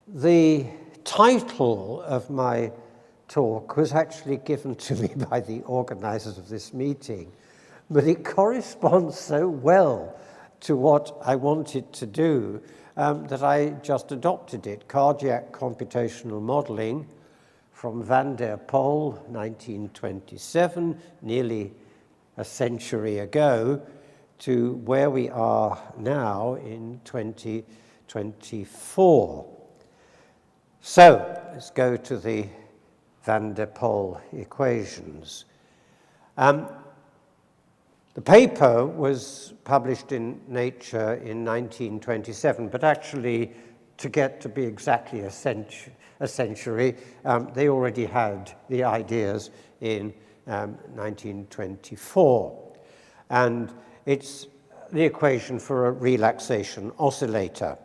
The title of my talk was actually given to me by the organizers of this meeting, but it corresponds so well to what I wanted to do that I just adopted it. Cardiac Computational Modeling from Van der Pol, 1927, nearly a century ago, to where we are now in 2024. So let's go to the Van der Pol equations. The paper was published in Nature in 1927, but actually, to get to be exactly a century, they already had the ideas in 1924. And it's the equation for a relaxation oscillator.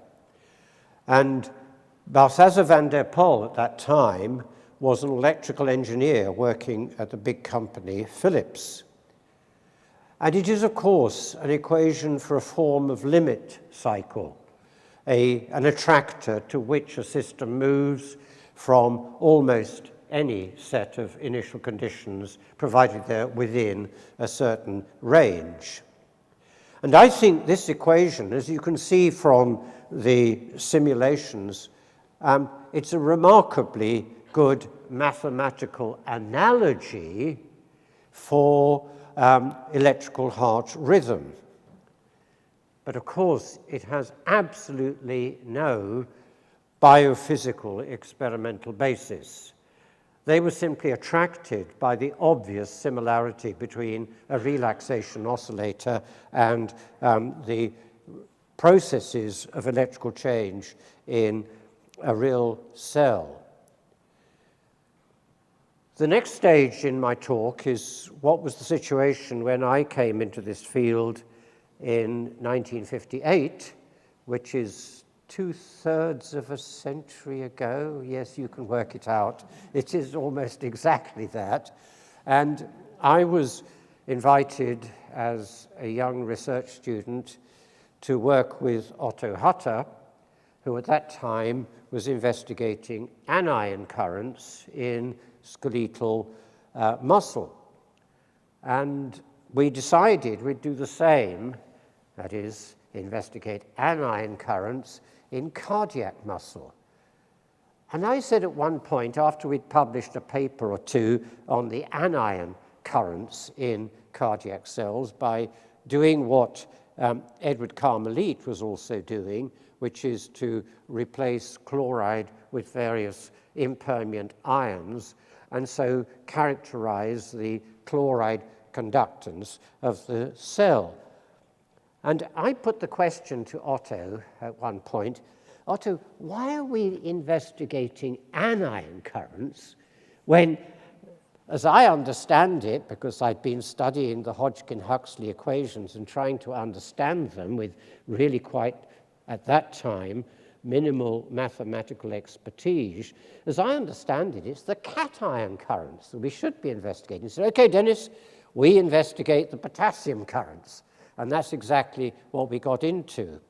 And Balthasar van der Pol at that time was an electrical engineer working at the big company Philips. And it is, of course, an equation for a form of limit cycle, an attractor to which a system moves from almost any set of initial conditions, provided they're within a certain range. And I think this equation, as you can see from the simulations, it's a remarkably good mathematical analogy for electrical heart rhythm. But of course, it has absolutely no biophysical experimental basis. They were simply attracted by the obvious similarity between a relaxation oscillator and the processes of electrical change in a real cell. The next stage in my talk is what was the situation when I came into this field in 1958, which is 2/3 of a century ago. Yes, you can work it out. It is almost exactly that. And I was invited as a young research student to work with Otto Hutter, who at that time was investigating anion currents in skeletal muscle. And we decided we'd do the same, that is, investigate anion currents in cardiac muscle. And I said at one point, after we'd published a paper or two on the anion currents in cardiac cells, by doing what Edward Carmelite was also doing, which is to replace chloride with various impermeant ions, and so characterize the chloride conductance of the cell. And I put the question to Otto at one point, Otto, why are we investigating anion currents when, as I understand it, because I'd been studying the Hodgkin-Huxley equations and trying to understand them with really quite, at that time, minimal mathematical expertise, as I understand it, it's the cation currents that we should be investigating. So, okay, Dennis, we investigate the potassium currents. And that's exactly what we got into.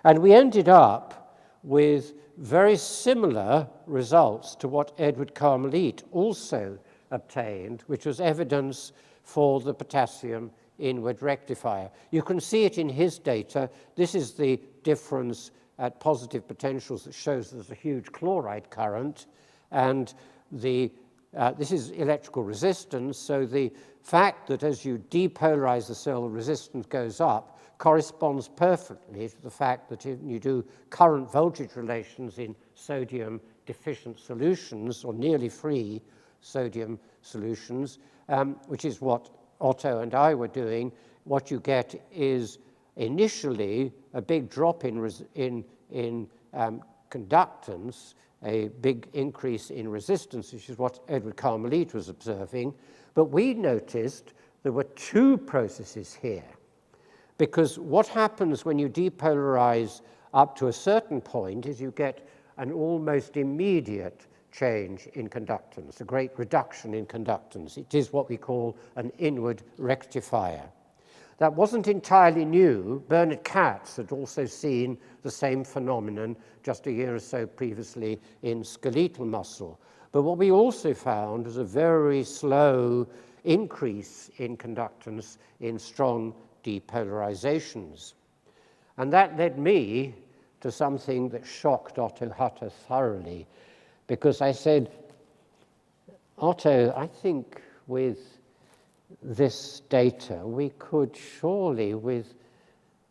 And we ended up with very similar results to what Edward Carmelite also obtained, which was evidence for the potassium inward rectifier. You can see it in his data. This is the difference at positive potentials that shows there's a huge chloride current, and this is electrical resistance, so the fact that as you depolarize the cell, the resistance goes up corresponds perfectly to the fact that if you do current voltage relations in sodium deficient solutions, or nearly free sodium solutions, which is what Otto and I were doing, what you get is initially a big drop in conductance, a big increase in resistance, which is what Edward Carmelite was observing. But we noticed there were two processes here, because what happens when you depolarize up to a certain point is you get an almost immediate change in conductance, a great reduction in conductance. It is what we call an inward rectifier. That wasn't entirely new. Bernard Katz had also seen the same phenomenon just a year or so previously in skeletal muscle. But what we also found was a very slow increase in conductance in strong depolarizations. And that led me to something that shocked Otto Hutter thoroughly, because I said, Otto, I think with this data, we could surely, with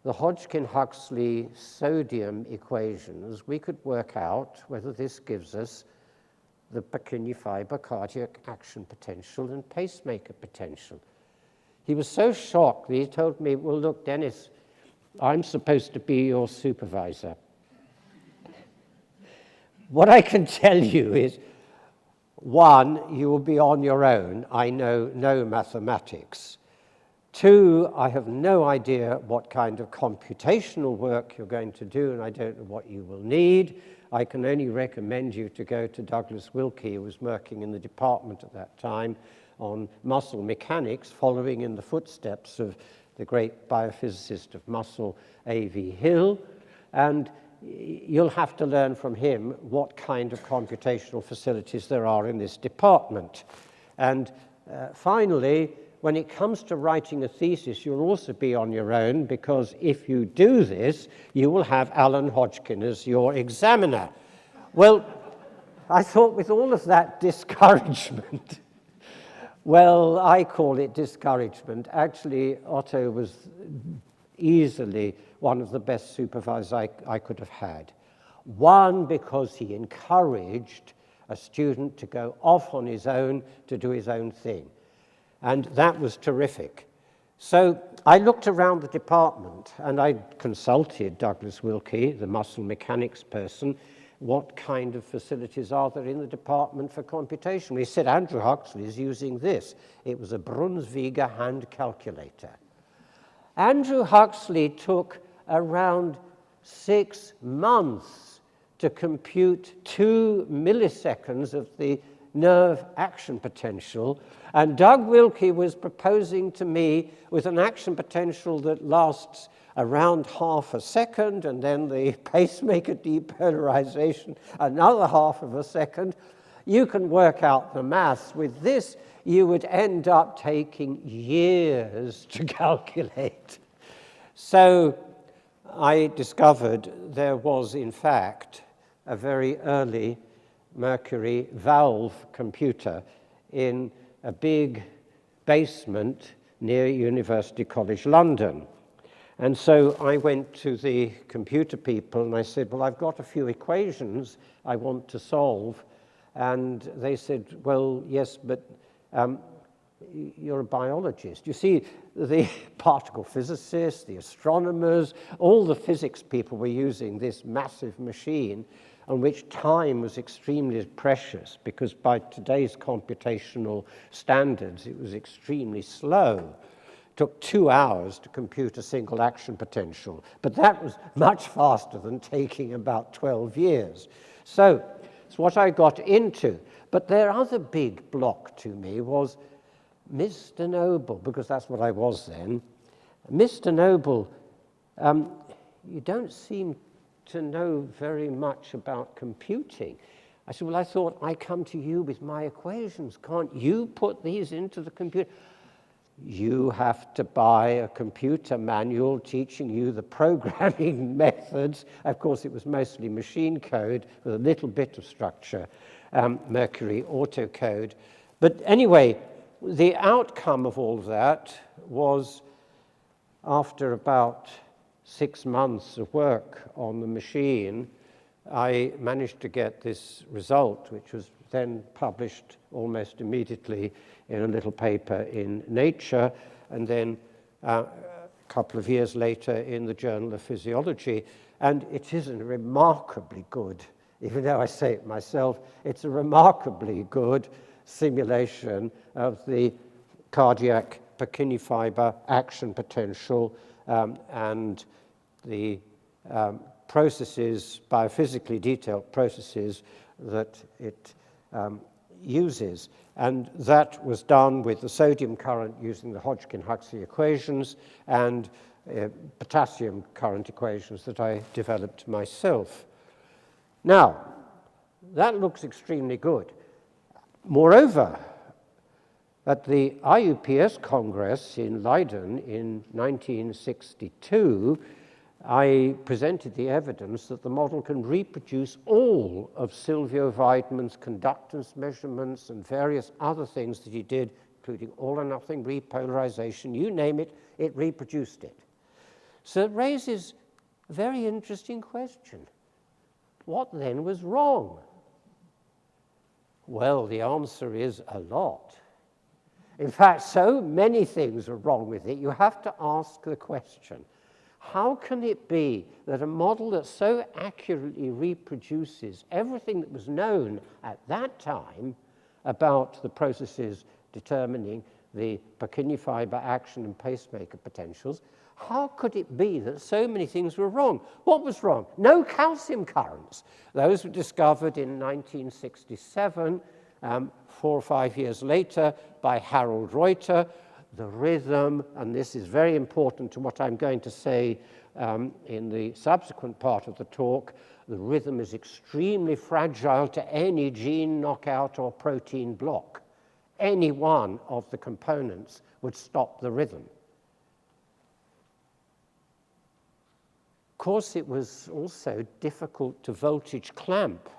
the Hodgkin-Huxley sodium equations, we could work out whether this gives us the Purkinje fiber cardiac action potential and pacemaker potential. He was so shocked that he told me, well, look, Denis, I'm supposed to be your supervisor. What I can tell you is, one, you will be on your own. I know no mathematics. Two, I have no idea what kind of computational work you're going to do, and I don't know what you will need. I can only recommend you to go to Douglas Wilkie, who was working in the department at that time on muscle mechanics, following in the footsteps of the great biophysicist of muscle, A.V. Hill, and you'll have to learn from him what kind of computational facilities there are in this department. And finally, when it comes to writing a thesis, you'll also be on your own, because if you do this, you will have Alan Hodgkin as your examiner. Well, I thought with all of that discouragement, well, I call it discouragement. Actually, Otto was easily one of the best supervisors I could have had. One, because he encouraged a student to go off on his own to do his own thing. And that was terrific. So I looked around the department and I consulted Douglas Wilkie, the muscle mechanics person, what kind of facilities are there in the department for computation? He said, Andrew Huxley is using this. It was a Brunswiga hand calculator. Andrew Huxley took around 6 months to compute 2 milliseconds of the nerve action potential, and Doug Wilkie was proposing to me with an action potential that lasts around half a second, and then the pacemaker depolarization another half of a second. You can work out the maths. With this, you would end up taking years to calculate. So I discovered there was, in fact, a very early mercury valve computer in a big basement near University College London. And so I went to the computer people and I said, well, I've got a few equations I want to solve. And they said, well, yes, but you're a biologist. You see, the particle physicists, the astronomers, all the physics people were using this massive machine on which time was extremely precious, because by today's computational standards, it was extremely slow. It took 2 hours to compute a single action potential, but that was much faster than taking about 12 years. So it's what I got into. But their other big block to me was Mr. Noble, because that's what I was then. Mr. Noble, you don't seem to know very much about computing. I said, well, I thought I come to you with my equations. Can't you put these into the computer? You have to buy a computer manual teaching you the programming methods. Of course, it was mostly machine code with a little bit of structure, Mercury autocode. But anyway, the outcome of all of that was, after about 6 months of work on the machine, I managed to get this result, which was then published almost immediately in a little paper in Nature, and then a couple of years later in the Journal of Physiology. And it is a remarkably good, even though I say it myself, it's a remarkably good simulation of the cardiac Purkinje fiber action potential and the processes, biophysically detailed processes that it uses. And that was done with the sodium current using the Hodgkin-Huxley equations and potassium current equations that I developed myself. Now, that looks extremely good. Moreover, at the IUPS Congress in Leiden in 1962, I presented the evidence that the model can reproduce all of Silvio Weidmann's conductance measurements and various other things that he did, including all or nothing repolarization, you name it, it reproduced it. So it raises a very interesting question. What then was wrong? Well, the answer is a lot. In fact, so many things are wrong with it, you have to ask the question, how can it be that a model that so accurately reproduces everything that was known at that time about the processes determining the Purkinje fiber action and pacemaker potentials, how could it be that so many things were wrong? What was wrong? No calcium currents. Those were discovered in 1967, 4 or 5 years later, by Harold Reuter. The rhythm, and this is very important to what I'm going to say in the subsequent part of the talk, the rhythm is extremely fragile to any gene knockout or protein block. Any one of the components would stop the rhythm. Of course, it was also difficult to voltage clamp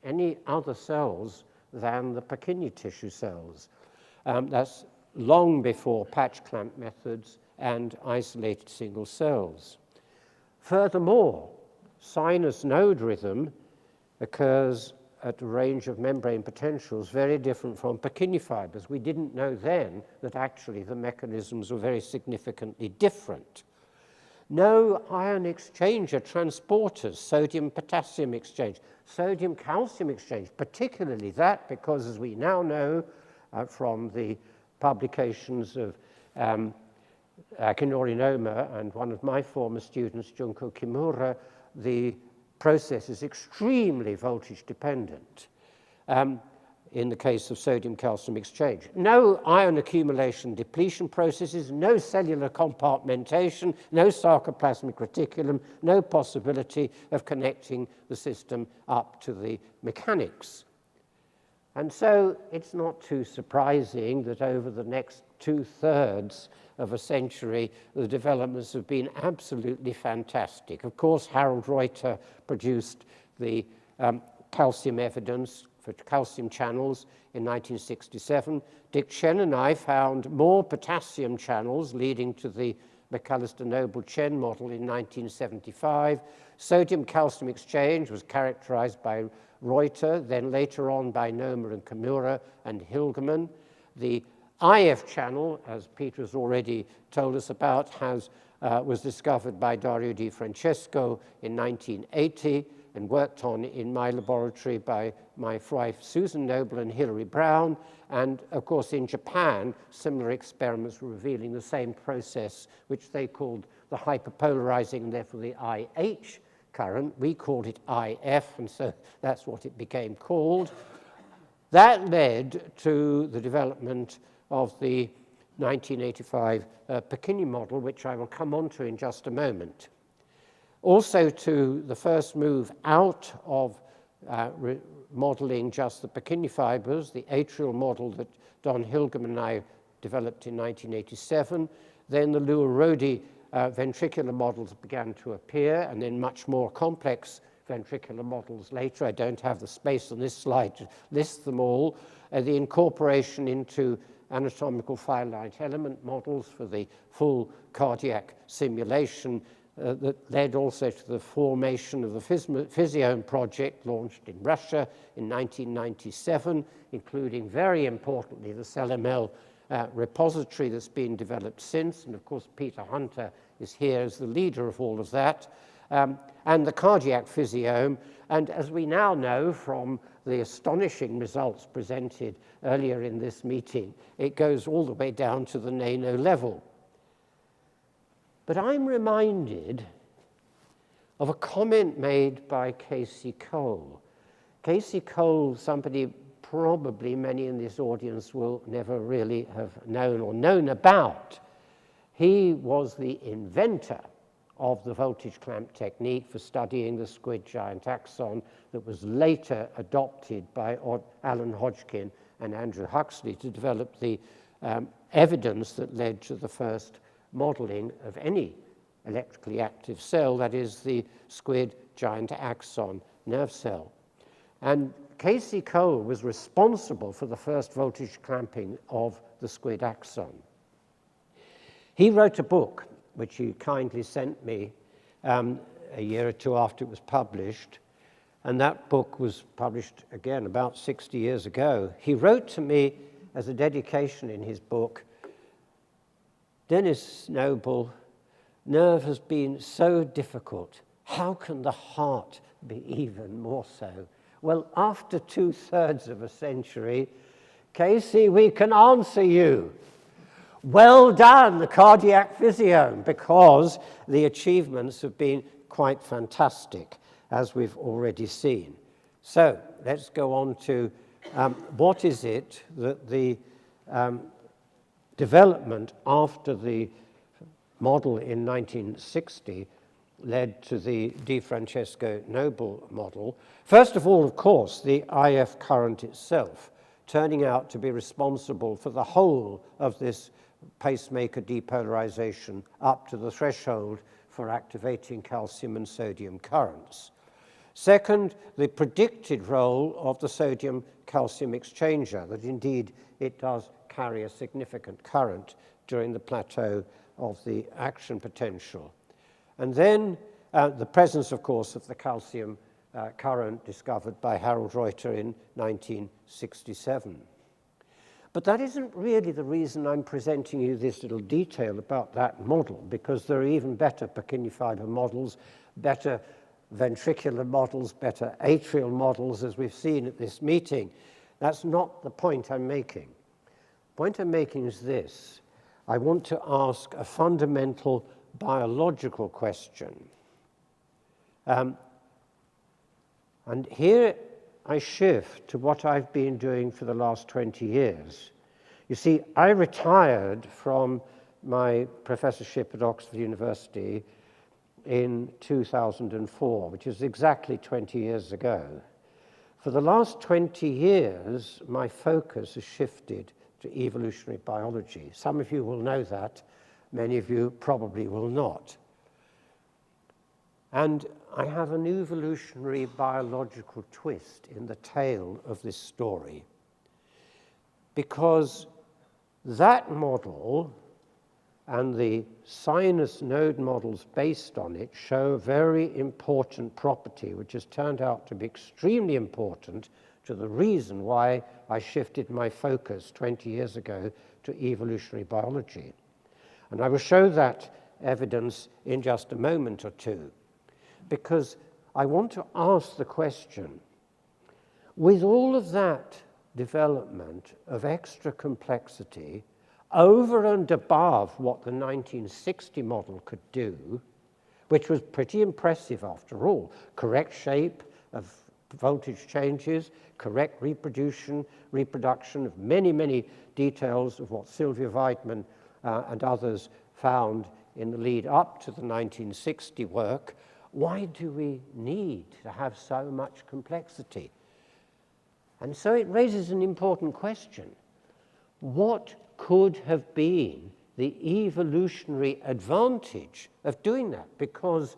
any other cells than the Purkinje tissue cells. That's long before patch clamp methods and isolated single cells. Furthermore, sinus node rhythm occurs at a range of membrane potentials very different from Purkinje fibers. We didn't know then that actually the mechanisms were very significantly different. No ion exchanger transporters, sodium-potassium exchange, sodium-calcium exchange, particularly that because, as we now know from the publications of Akinori Noma and one of my former students, Junko Kimura, the process is extremely voltage dependent in the case of sodium-calcium exchange. No ion accumulation depletion processes, no cellular compartmentation, no sarcoplasmic reticulum, no possibility of connecting the system up to the mechanics. And so it's not too surprising that over the next 2/3 of a century, the developments have been absolutely fantastic. Of course, Harold Reuter produced the calcium evidence for calcium channels in 1967. Dick Chen and I found more potassium channels leading to the McAllister-Noble-Chen model in 1975. Sodium-calcium exchange was characterized by Reuter, then later on by Noma and Kimura and Hilgerman. The IF channel, as Peter has already told us about, was discovered by Dario Di Francesco in 1980 and worked on in my laboratory by my wife Susan Noble and Hilary Brown. And of course in Japan, similar experiments were revealing the same process, which they called the hyperpolarizing, and therefore the IH current. We called it IF, and so that's what it became called. That led to the development of the 1985 Purkinje model, which I will come on to in just a moment. Also to the first move out of modeling just the Purkinje fibers, the atrial model that Don Hilgerman and I developed in 1987. Then the Luo-Rodi ventricular models began to appear, and then much more complex ventricular models later. I don't have the space on this slide to list them all. The incorporation into anatomical finite element models for the full cardiac simulation that led also to the formation of the Physiome project launched in Russia in 1997, including, very importantly, the CellML repository that's been developed since. And of course, Peter Hunter is here as the leader of all of that. And the cardiac physiome. And as we now know from the astonishing results presented earlier in this meeting, it goes all the way down to the nano level. But I'm reminded of a comment made by Casey Cole. Casey Cole, somebody probably many in this audience will never really have known about. He was the inventor of the voltage clamp technique for studying the squid giant axon that was later adopted by Alan Hodgkin and Andrew Huxley to develop the evidence that led to the first modeling of any electrically active cell, that is the squid giant axon nerve cell. And Casey Cole was responsible for the first voltage clamping of the squid axon. He wrote a book, which he kindly sent me a year or two after it was published, and that book was published again about 60 years ago. He wrote to me as a dedication in his book, "Denis Noble, nerve has been so difficult. How can the heart be even more so?" Well, after 2/3 of a century, Casey, we can answer you. Well done, the cardiac physiome, because the achievements have been quite fantastic, as we've already seen. So let's go on to what is it that the development after the model in 1960 led to the Denis Noble model. First of all, of course, the IF current itself, turning out to be responsible for the whole of this pacemaker depolarization up to the threshold for activating calcium and sodium currents. Second, the predicted role of the sodium-calcium exchanger, that indeed it does carry a significant current during the plateau of the action potential. And then the presence, of course, of the calcium current discovered by Harold Reuter in 1967. But that isn't really the reason I'm presenting you this little detail about that model, because there are even better Purkinje fiber models, better ventricular models, better atrial models, as we've seen at this meeting. That's not the point I'm making. The point I'm making is this. I want to ask a fundamental biological question. And here I shift to what I've been doing for the last 20 years. You see, I retired from my professorship at Oxford University in 2004, which is exactly 20 years ago. For the last 20 years, my focus has shifted to evolutionary biology. Some of you will know that. Many of you probably will not. And I have an evolutionary biological twist in the tale of this story, because that model and the sinus node models based on it show a very important property, which has turned out to be extremely important to the reason why I shifted my focus 20 years ago to evolutionary biology. And I will show that evidence in just a moment or two, because I want to ask the question, with all of that development of extra complexity over and above what the 1960 model could do, which was pretty impressive after all, correct shape of voltage changes, correct reproduction of many, many details of what Sylvia Weidman and others found in the lead up to the 1960 work. Why do we need to have so much complexity? And so it raises an important question. What could have been the evolutionary advantage of doing that? Because,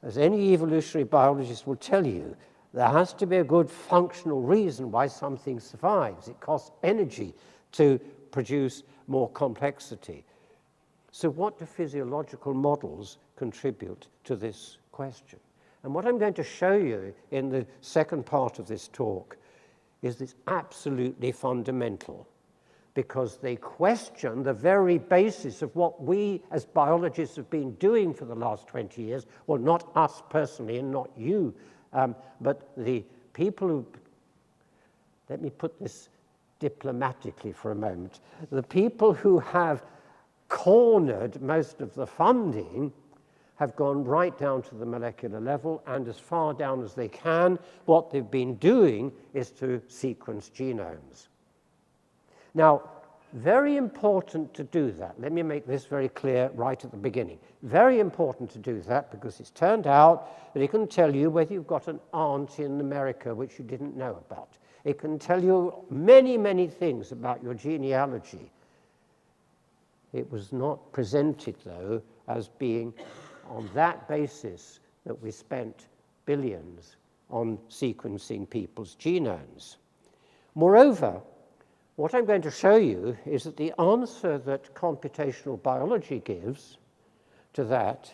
as any evolutionary biologist will tell you, there has to be a good functional reason why something survives. It costs energy to produce more complexity. So what do physiological models contribute to this question? And what I'm going to show you in the second part of this talk is this absolutely fundamental, because they question the very basis of what we as biologists have been doing for the last 20 years. Well, not us personally and not you, but the people who, let me put this diplomatically for a moment, the people who have cornered most of the funding have gone right down to the molecular level, and as far down as they can, what they've been doing is to sequence genomes. Now, very important to do that. Let me make this very clear right at the beginning. Very important to do that because it's turned out that it can tell you whether you've got an aunt in America which you didn't know about. It can tell you many, many things about your genealogy. It was not presented, though, as being on that basis that we spent billions on sequencing people's genomes. Moreover, what I'm going to show you is that the answer that computational biology gives to that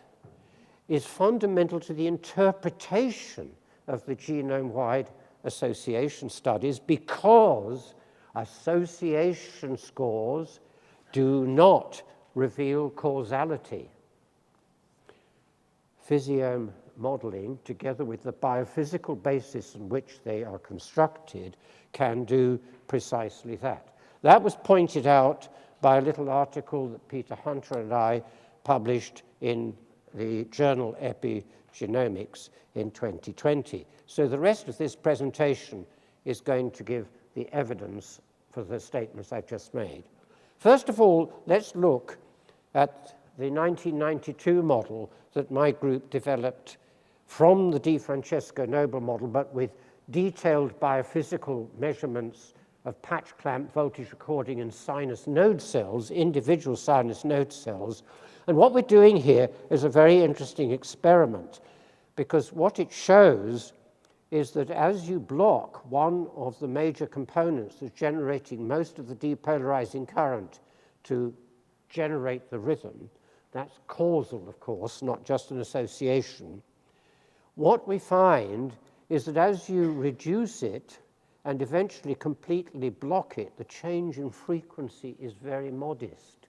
is fundamental to the interpretation of the genome-wide association studies, because association scores do not reveal causality. Physiome modeling, together with the biophysical basis on which they are constructed, can do precisely that. That was pointed out by a little article that Peter Hunter and I published in the journal Epigenomics in 2020. So the rest of this presentation is going to give the evidence for the statements I've just made. First of all, let's look at the 1992 model that my group developed from the Denis Noble model, but with detailed biophysical measurements of patch clamp voltage recording in sinus node cells, individual sinus node cells. And what we're doing here is a very interesting experiment, because what it shows is that as you block one of the major components that's generating most of the depolarizing current to generate the rhythm, that's causal, of course, not just an association. What we find is that as you reduce it and eventually completely block it, the change in frequency is very modest.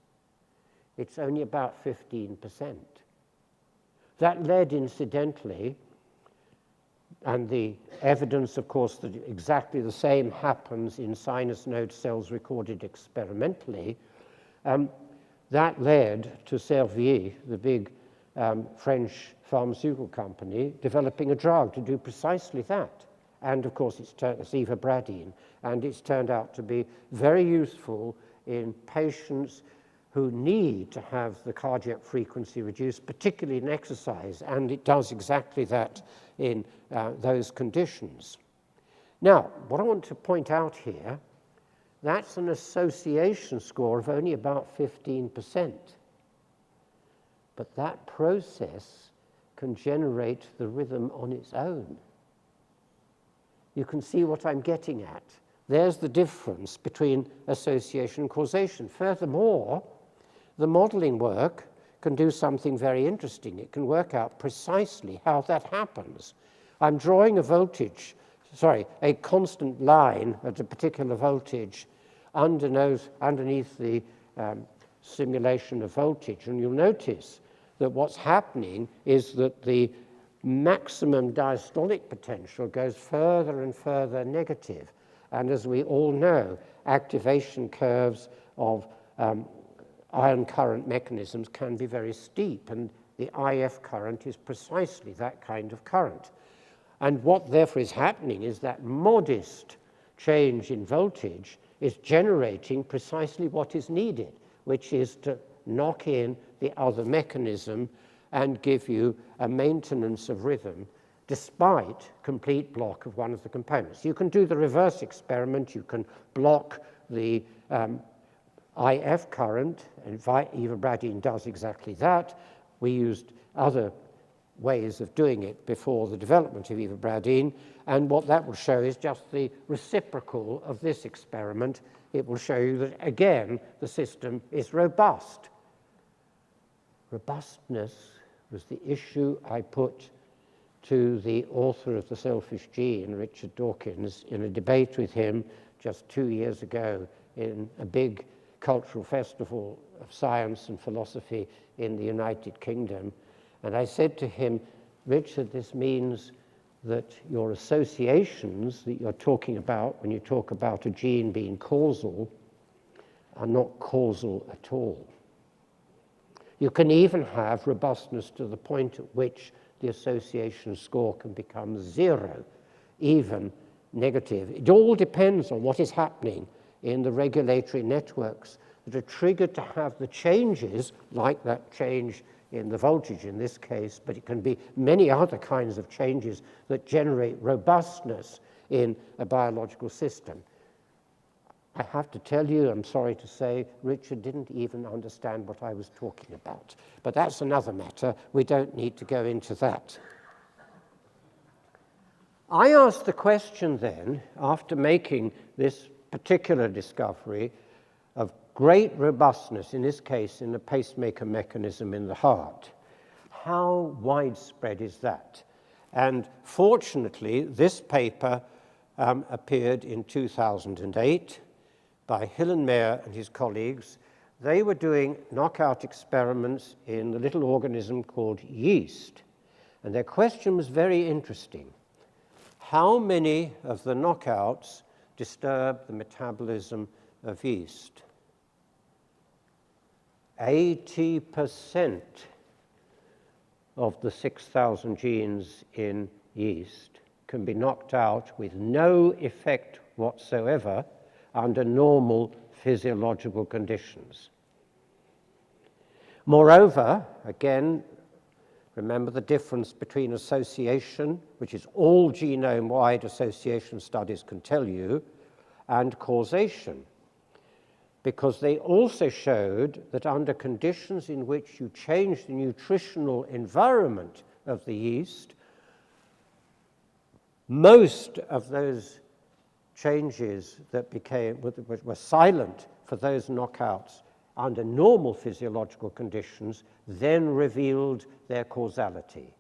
It's only about 15%. That led, incidentally, and the evidence, of course, that exactly the same happens in sinus node cells recorded experimentally, that led to Servier, the big French pharmaceutical company, developing a drug to do precisely that. And of course, it's ivabradine, and it's turned out to be very useful in patients who need to have the cardiac frequency reduced, particularly in exercise, and it does exactly that in those conditions. Now, what I want to point out here, that's an association score of only about 15%. But that process can generate the rhythm on its own. You can see what I'm getting at. There's the difference between association and causation. Furthermore, the modeling work can do something very interesting. It can work out precisely how that happens. I'm drawing a constant line at a particular voltage underneath the simulation of voltage. And you'll notice that what's happening is that the maximum diastolic potential goes further and further negative. And as we all know, activation curves of ion current mechanisms can be very steep, and the IF current is precisely that kind of current. And what therefore is happening is that modest change in voltage is generating precisely what is needed, which is to knock in the other mechanism and give you a maintenance of rhythm despite complete block of one of the components. You can do the reverse experiment. You can block the IF current, and ivabradine does exactly that. We used other ways of doing it before the development of ivabradine, and what that will show is just the reciprocal of this experiment. It will show you that, again, the system is robust. Robustness was the issue I put to the author of The Selfish Gene, Richard Dawkins, in a debate with him just 2 years ago in a big cultural festival of science and philosophy in the United Kingdom. And I said to him, Richard, this means that your associations that you're talking about when you talk about a gene being causal are not causal at all. You can even have robustness to the point at which the association score can become 0, even negative. It all depends on what is happening in the regulatory networks that are triggered to have the changes, like that change in the voltage in this case, but it can be many other kinds of changes that generate robustness in a biological system. I have to tell you, I'm sorry to say, Richard didn't even understand what I was talking about. But that's another matter. We don't need to go into that. I asked the question then, after making this particular discovery of great robustness, in this case in the pacemaker mechanism in the heart, how widespread is that? And fortunately, this paper appeared in 2008 by Hillenmeyer and his colleagues. They were doing knockout experiments in the little organism called yeast. And their question was very interesting. How many of the knockouts disturb the metabolism of yeast? 80% of the 6,000 genes in yeast can be knocked out with no effect whatsoever under normal physiological conditions. Moreover, again, remember the difference between association, which is all genome-wide association studies can tell you, and causation, because they also showed that under conditions in which you change the nutritional environment of the yeast, most of those changes that were silent for those knockouts under normal physiological conditions then revealed their causality.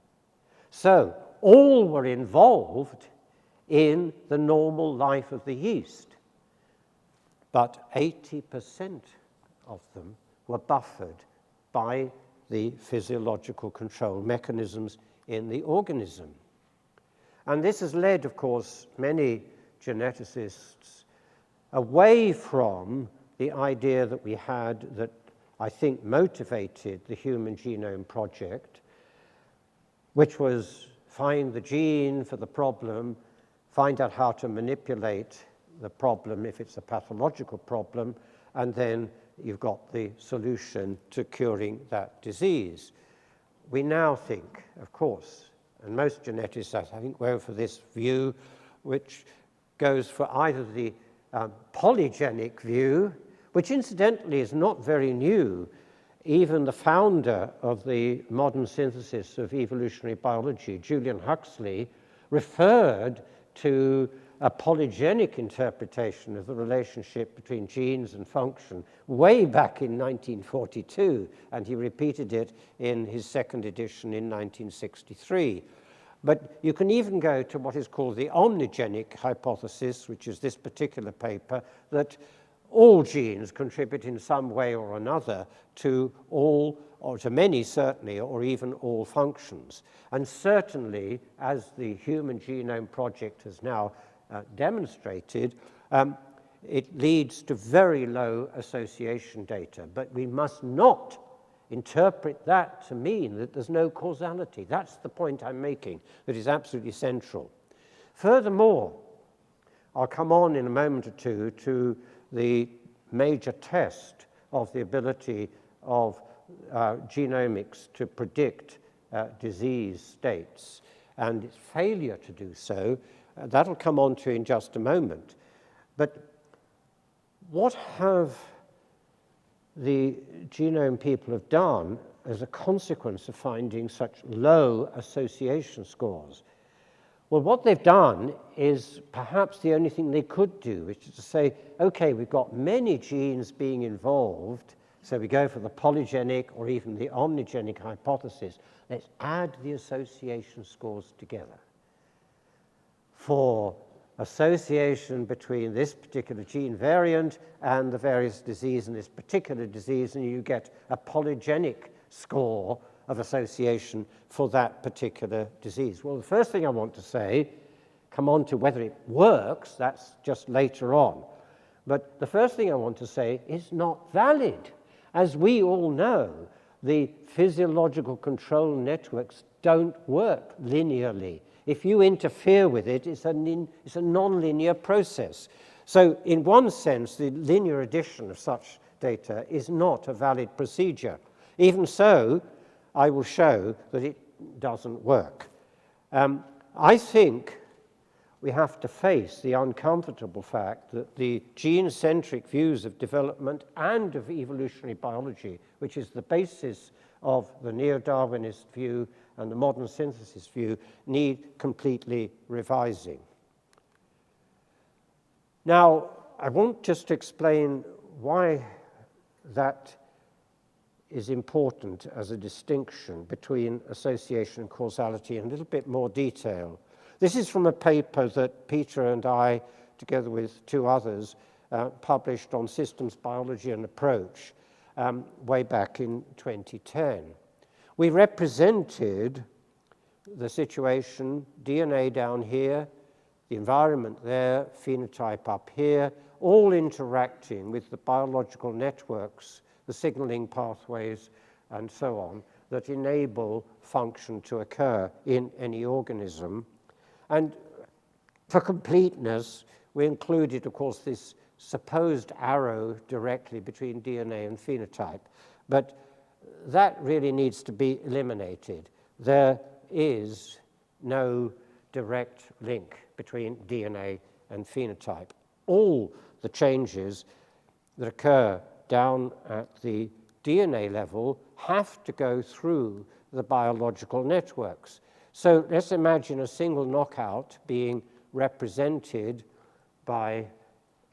So all were involved in the normal life of the yeast, but 80% of them were buffered by the physiological control mechanisms in the organism. And this has led, of course, many geneticists away from the idea that we had that I think motivated the Human Genome Project, which was find the gene for the problem, find out how to manipulate the problem if it's a pathological problem, and then you've got the solution to curing that disease. We now think, of course, and most geneticists, I think, go for this view, which goes for either the polygenic view, which incidentally is not very new. Even the founder of the modern synthesis of evolutionary biology, Julian Huxley, referred to a polygenic interpretation of the relationship between genes and function way back in 1942, and he repeated it in his second edition in 1963. But you can even go to what is called the omnigenic hypothesis, which is this particular paper, that all genes contribute in some way or another to all, or to many certainly, or even all functions. And certainly, as the Human Genome Project has now demonstrated, it leads to very low association data. But we must not interpret that to mean that there's no causality. That's the point I'm making, that is absolutely central. Furthermore, I'll come on in a moment or two to the major test of the ability of genomics to predict disease states and its failure to do so. That'll come on to in just a moment. But what have the genome people have done as a consequence of finding such low association scores? Well, what they've done is perhaps the only thing they could do, which is to say, okay, we've got many genes being involved, so we go for the polygenic or even the omnigenic hypothesis. Let's add the association scores together. For association between this particular gene variant and the various disease in this particular disease, and you get a polygenic score of association for that particular disease. Well, the first thing I want to say, come on to whether it works, that's just later on. But the first thing I want to say is not valid. As we all know, the physiological control networks don't work linearly. If you interfere with it, it's a non-linear process. So in one sense, the linear addition of such data is not a valid procedure. Even so, I will show that it doesn't work. I think we have to face the uncomfortable fact that the gene-centric views of development and of evolutionary biology, which is the basis of the neo-Darwinist view and the modern synthesis view, need completely revising. Now, I want just to explain why that is important as a distinction between association and causality in a little bit more detail. This is from a paper that Peter and I, together with two others, published on systems biology and approach way back in 2010. We represented the situation, DNA down here, the environment there, phenotype up here, all interacting with the biological networks, the signaling pathways, and so on, that enable function to occur in any organism. And for completeness, we included, of course, this supposed arrow directly between DNA and phenotype. But that really needs to be eliminated. There is no direct link between DNA and phenotype. All the changes that occur down at the DNA level have to go through the biological networks. So let's imagine a single knockout being represented by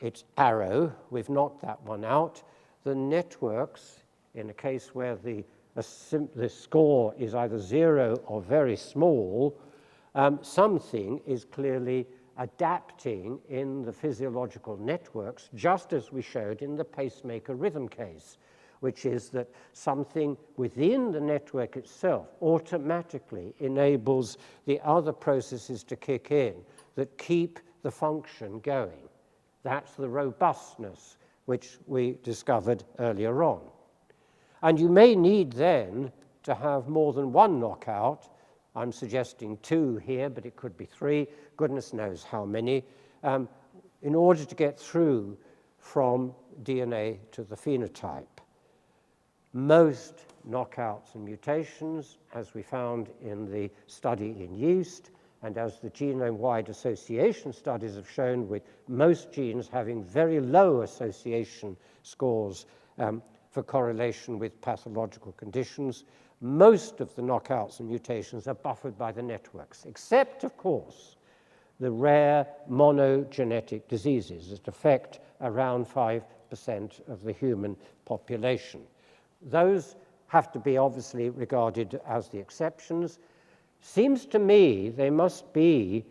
its arrow. We've knocked that one out. The networks, in a case where the score is either 0 or very small, something is clearly adapting in the physiological networks, just as we showed in the pacemaker rhythm case, which is that something within the network itself automatically enables the other processes to kick in that keep the function going. That's the robustness which we discovered earlier on. And you may need then to have more than one knockout. I'm suggesting 2 here, but it could be 3, goodness knows how many, in order to get through from DNA to the phenotype. Most knockouts and mutations, as we found in the study in yeast, and as the genome-wide association studies have shown, with most genes having very low association scores for correlation with pathological conditions, most of the knockouts and mutations are buffered by the networks, except, of course, the rare monogenetic diseases that affect around 5% of the human population. Those have to be obviously regarded as the exceptions. Seems to me they must be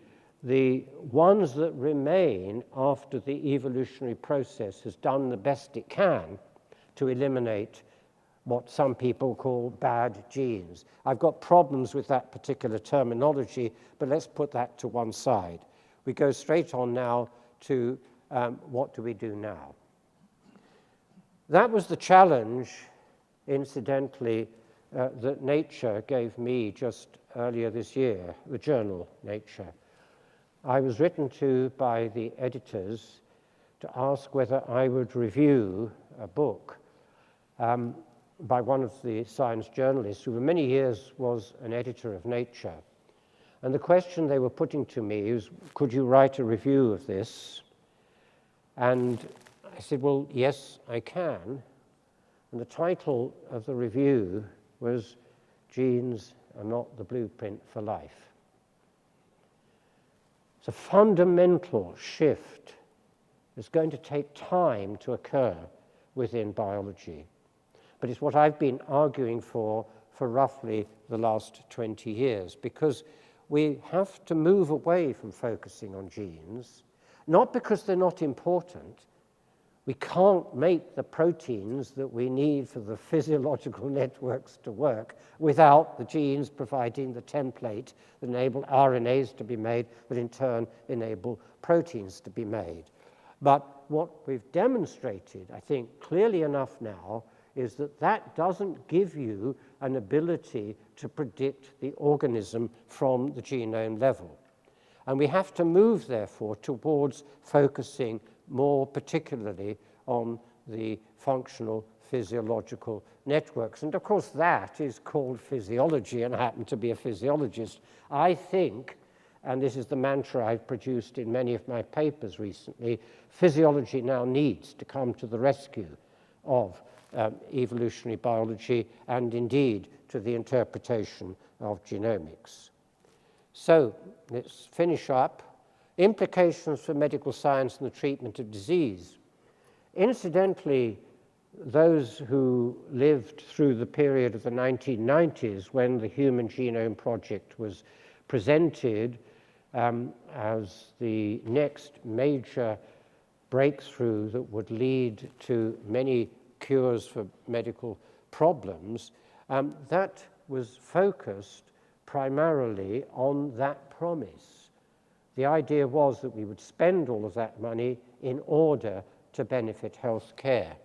the ones that remain after the evolutionary process has done the best it can to eliminate what some people call bad genes. I've got problems with that particular terminology, but let's put that to one side. We go straight on now to what do we do now? That was the challenge, incidentally, that Nature gave me just earlier this year, the journal Nature. I was written to by the editors to ask whether I would review a book by one of the science journalists who for many years was an editor of Nature. And the question they were putting to me was, could you write a review of this? And I said, well, yes, I can. And the title of the review was Genes Are Not the Blueprint for Life. It's a fundamental shift that's going to take time to occur within biology. But it's what I've been arguing for roughly the last 20 years, because we have to move away from focusing on genes, not because they're not important. We can't make the proteins that we need for the physiological networks to work without the genes providing the template that enable RNAs to be made, that in turn enable proteins to be made. But what we've demonstrated, I think, clearly enough now, is that that doesn't give you an ability to predict the organism from the genome level. And we have to move, therefore, towards focusing more particularly on the functional physiological networks. And of course, that is called physiology, and I happen to be a physiologist. I think, and this is the mantra I've produced in many of my papers recently, physiology now needs to come to the rescue of evolutionary biology and indeed to the interpretation of genomics. So let's finish up. Implications for medical science and the treatment of disease. Incidentally, those who lived through the period of the 1990s when the Human Genome Project was presented as the next major breakthrough that would lead to many cures for medical problems, that was focused primarily on that promise. The idea was that we would spend all of that money in order to benefit health care.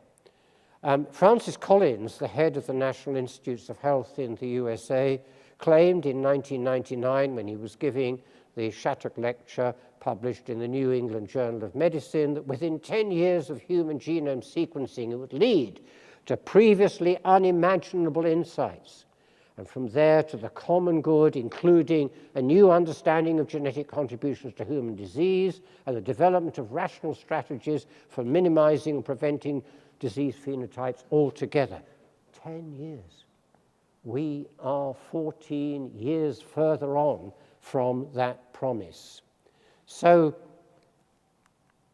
Francis Collins, the head of the National Institutes of Health in the USA, claimed in 1999, when he was giving the Shattuck Lecture published in the New England Journal of Medicine, that within 10 years of human genome sequencing, it would lead to previously unimaginable insights. And from there to the common good, including a new understanding of genetic contributions to human disease and the development of rational strategies for minimizing and preventing disease phenotypes altogether. 10 years. We are 14 years further on from that promise. So,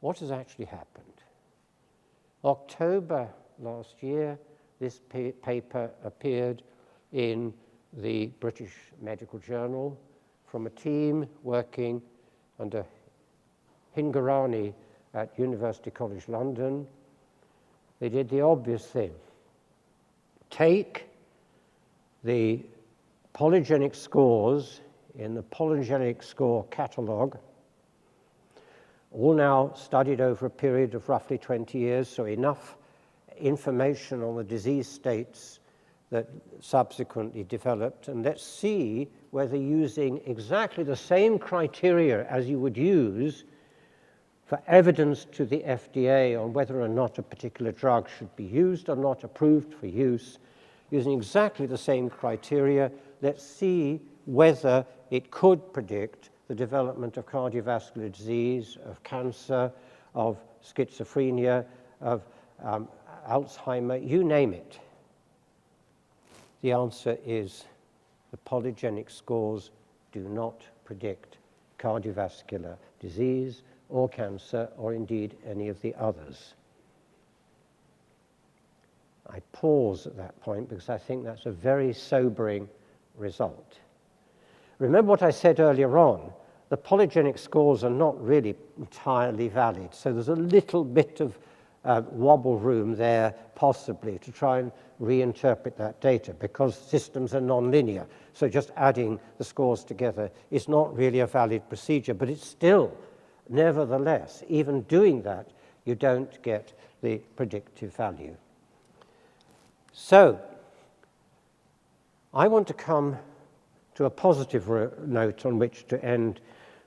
what has actually happened? October last year, this paper appeared in the British Medical Journal from a team working under Hingorani at University College London. They did the obvious thing. Take the polygenic scores in the polygenic score catalogue, all now studied over a period of roughly 20 years, so enough information on the disease states that subsequently developed, and let's see whether using exactly the same criteria as you would use for evidence to the FDA on whether or not a particular drug should be used or not approved for use, using exactly the same criteria, let's see whether it could predict the development of cardiovascular disease, of cancer, of schizophrenia, of Alzheimer, you name it. The answer is the polygenic scores do not predict cardiovascular disease or cancer or indeed any of the others. I pause at that point because I think that's a very sobering result. Remember what I said earlier on, the polygenic scores are not really entirely valid, so there's a little bit of wobble room there possibly to try and reinterpret that data because systems are nonlinear. So just adding the scores together is not really a valid procedure, but it's still, nevertheless, even doing that, you don't get the predictive value. So I want to come to a positive note on which to end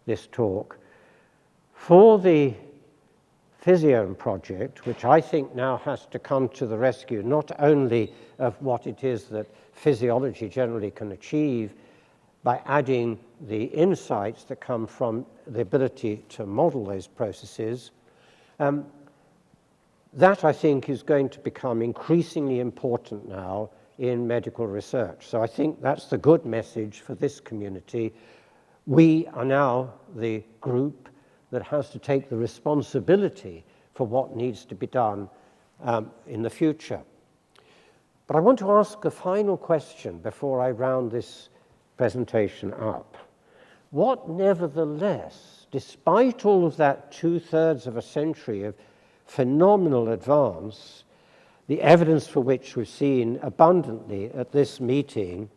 this talk. For the Physiome project, which I think now has to come to the rescue not only of what it is that physiology generally can achieve by adding the insights that come from the ability to model those processes, that I think is going to become increasingly important now in medical research. So I think that's the good message for this community. We are now the group that has to take the responsibility for what needs to be done in the future. But I want to ask a final question before I round this presentation up. What, nevertheless, despite all of that 2/3 of a century of phenomenal advance, the evidence for which we've seen abundantly at this meeting,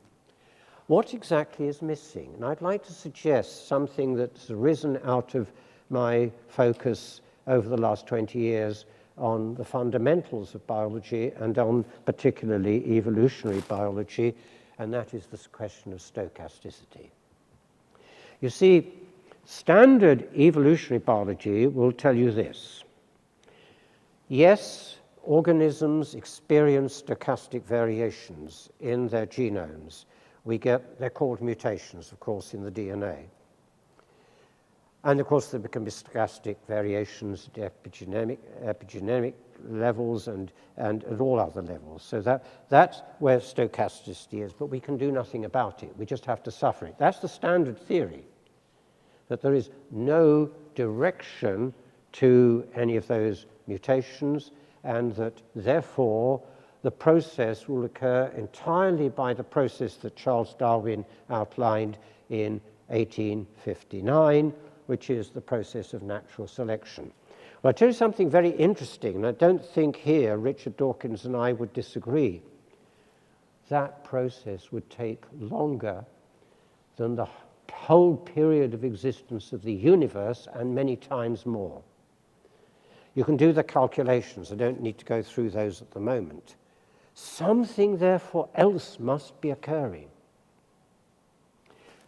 what exactly is missing? And I'd like to suggest something that's arisen out of my focus over the last 20 years on the fundamentals of biology and on particularly evolutionary biology, and that is this question of stochasticity. You see, standard evolutionary biology will tell you this. Yes, organisms experience stochastic variations in their genomes. They're called mutations, of course, in the DNA. And of course, there can be stochastic variations at epigenetic levels and at all other levels. So that's where stochasticity is, but we can do nothing about it. We just have to suffer it. That's the standard theory, that there is no direction to any of those mutations, and that therefore the process will occur entirely by the process that Charles Darwin outlined in 1859, which is the process of natural selection. Well, I'll tell you something very interesting, and I don't think here Richard Dawkins and I would disagree. That process would take longer than the whole period of existence of the universe, and many times more. You can do the calculations. I don't need to go through those at the moment. Something, therefore, else must be occurring.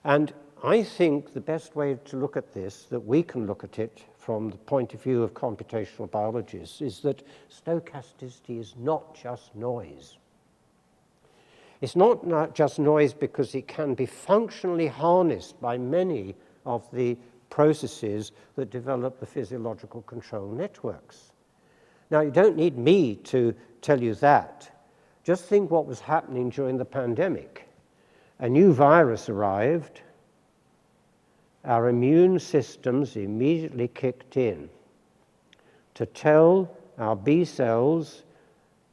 And I think the best way to look at this, that we can look at it from the point of view of computational biologists, is that stochasticity is not just noise. It's not just noise because it can be functionally harnessed by many of the processes that develop the physiological control networks. Now, you don't need me to tell you that. Just think what was happening during the pandemic. A new virus arrived. Our immune systems immediately kicked in to tell our B cells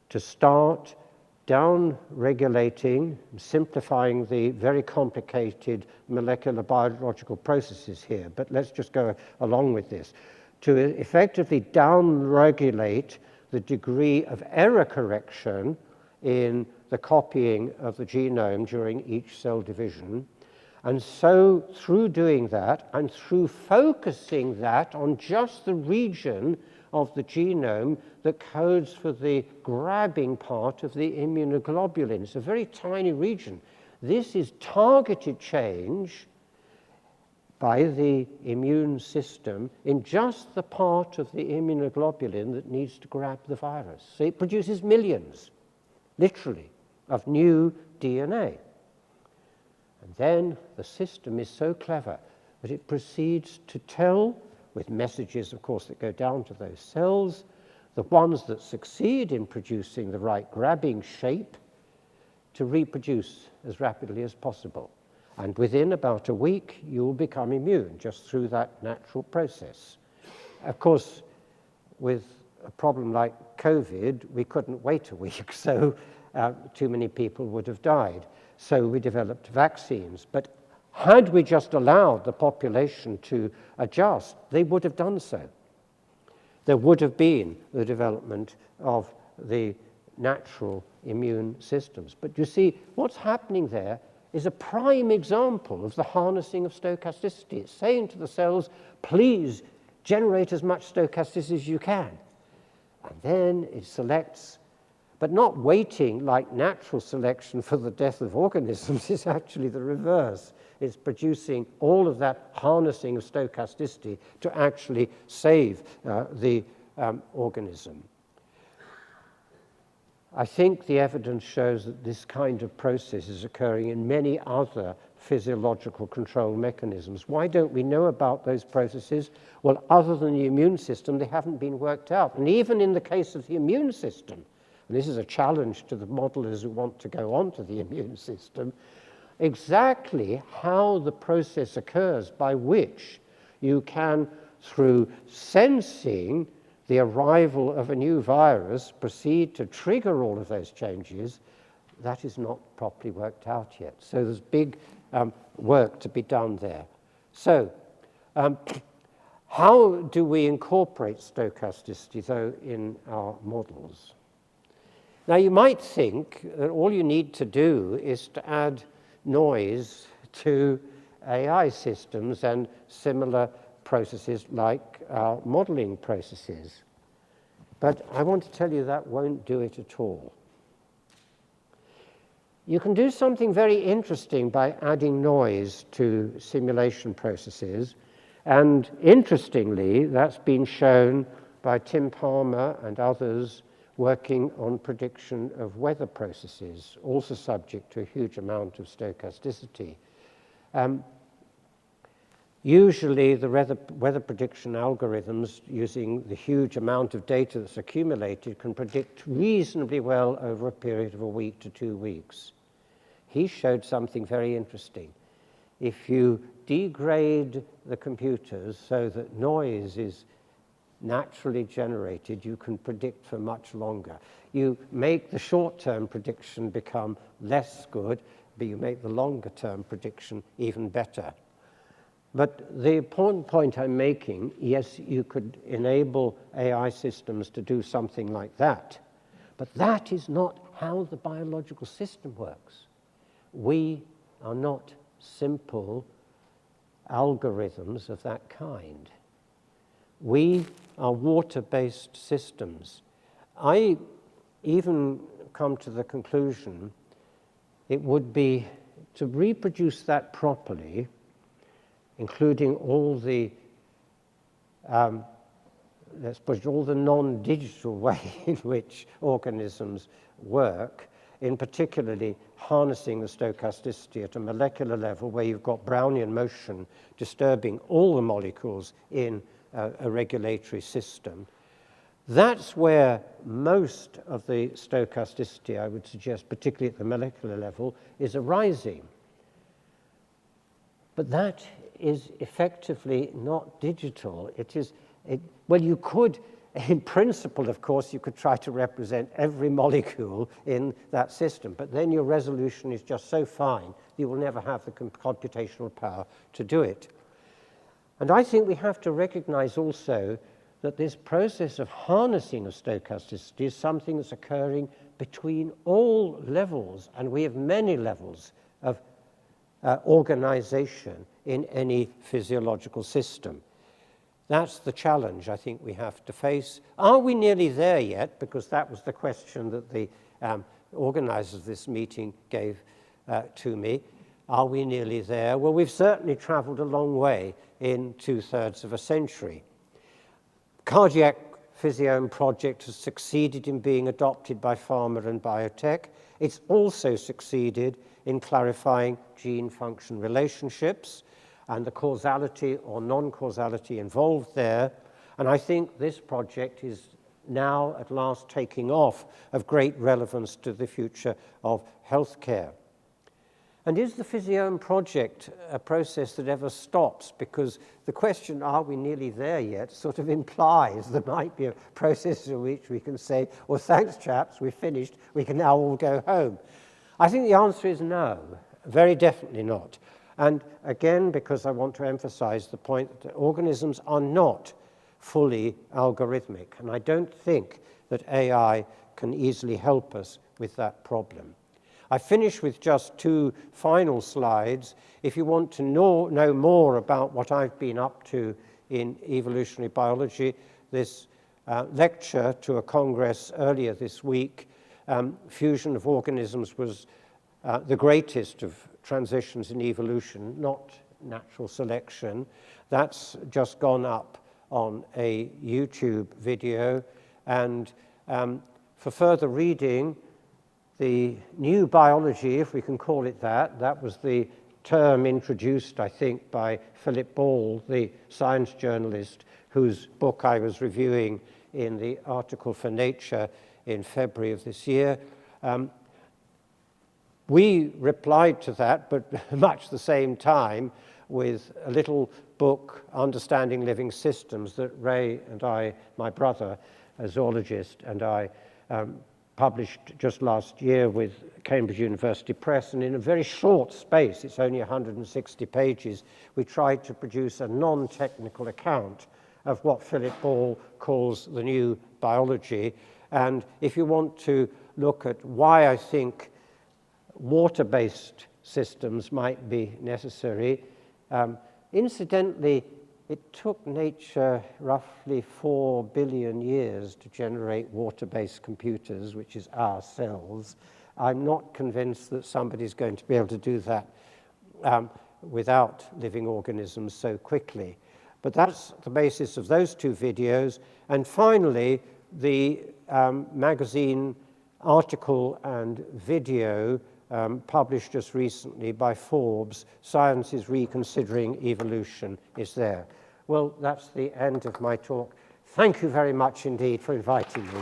to start down-regulating, simplifying the very complicated molecular biological processes here, but let's just go along with this, to effectively down-regulate the degree of error correction in the copying of the genome during each cell division. And so through doing that, and through focusing that on just the region of the genome that codes for the grabbing part of the immunoglobulin. It's a very tiny region. This is targeted change by the immune system in just the part of the immunoglobulin that needs to grab the virus. So it produces millions, literally, of new DNA. And then the system is so clever that it proceeds to tell, with messages, of course, that go down to those cells, the ones that succeed in producing the right grabbing shape, to reproduce as rapidly as possible. And within about a week, you will become immune just through that natural process. Of course, with a problem like COVID, we couldn't wait a week, so too many people would have died. So we developed vaccines. But had we just allowed the population to adjust, they would have done so. There would have been the development of the natural immune systems. But you see, what's happening there is a prime example of the harnessing of stochasticity. It's saying to the cells, please generate as much stochasticity as you can. And then it selects, but not waiting like natural selection for the death of organisms. It's actually the reverse. It's producing all of that harnessing of stochasticity to actually save the organism. I think the evidence shows that this kind of process is occurring in many other physiological control mechanisms. Why don't we know about those processes? Well, other than the immune system, they haven't been worked out. And even in the case of the immune system, and this is a challenge to the modelers who want to go on to the immune system, exactly how the process occurs by which you can, through sensing the arrival of a new virus, proceed to trigger all of those changes, that is not properly worked out yet. So there's big work to be done there. So how do we incorporate stochasticity, though, in our models? Now, you might think that all you need to do is to add noise to AI systems and similar processes like modeling processes. But I want to tell you that won't do it at all. You can do something very interesting by adding noise to simulation processes. And interestingly, that's been shown by Tim Palmer and others working on prediction of weather processes, also subject to a huge amount of stochasticity. Usually, the weather prediction algorithms, using the huge amount of data that's accumulated, can predict reasonably well over a period of a week to 2 weeks. He showed something very interesting. If you degrade the computers so that noise is naturally generated, you can predict for much longer. You make the short-term prediction become less good, but you make the longer-term prediction even better. But the important point I'm making, yes, you could enable AI systems to do something like that, but that is not how the biological system works. We are not simple algorithms of that kind. We are water-based systems. I even come to the conclusion it would be to reproduce that properly, including all the, let's put it, all the non-digital way in which organisms work, in particularly harnessing the stochasticity at a molecular level where you've got Brownian motion disturbing all the molecules in a regulatory system. That's where most of the stochasticity, I would suggest, particularly at the molecular level, is arising. But that is effectively not digital. Well, you could, in principle, of course, you could try to represent every molecule in that system, but then your resolution is just so fine, you will never have the computational power to do it. And I think we have to recognize also that this process of harnessing of stochasticity is something that's occurring between all levels, and we have many levels of organization in any physiological system. That's the challenge I think we have to face. Are we nearly there yet? Because that was the question that the organizers of this meeting gave to me. Are we nearly there? Well, we've certainly traveled a long way in 2/3 of a century. Cardiac Physiome project has succeeded in being adopted by pharma and biotech. It's also succeeded in clarifying gene-function relationships and the causality or non-causality involved there. And I think this project is now at last taking off of great relevance to the future of healthcare. And is the Physiome project a process that ever stops? Because the question, are we nearly there yet, sort of implies there might be a process in which we can say, well, thanks, chaps, we've finished, we can now all go home. I think the answer is no, very definitely not. And again, because I want to emphasize the point that organisms are not fully algorithmic, and I don't think that AI can easily help us with that problem. I finish with just 2 final slides. If you want to know more about what I've been up to in evolutionary biology, this lecture to a congress earlier this week, fusion of organisms was the greatest of transitions in evolution, not natural selection. That's just gone up on a YouTube video. And for further reading, the new biology, if we can call it that, that was the term introduced, I think, by Philip Ball, the science journalist, whose book I was reviewing in the article for Nature in February of this year. We replied to that, but much the same time, with a little book, Understanding Living Systems, that Ray and I, my brother, a zoologist, and I published just last year with Cambridge University Press. And in a very short space, it's only 160 pages, we tried to produce a non-technical account of what Philip Ball calls the new biology. And if you want to look at why I think water-based systems might be necessary, incidentally, It took nature roughly 4 billion years to generate water-based computers, which is our cells. I'm not convinced that somebody's going to be able to do that without living organisms so quickly. But that's the basis of those two videos. And finally, the magazine article and video published just recently by Forbes, Science is Reconsidering Evolution, is there. Well, that's the end of my talk. Thank you very much indeed for inviting me.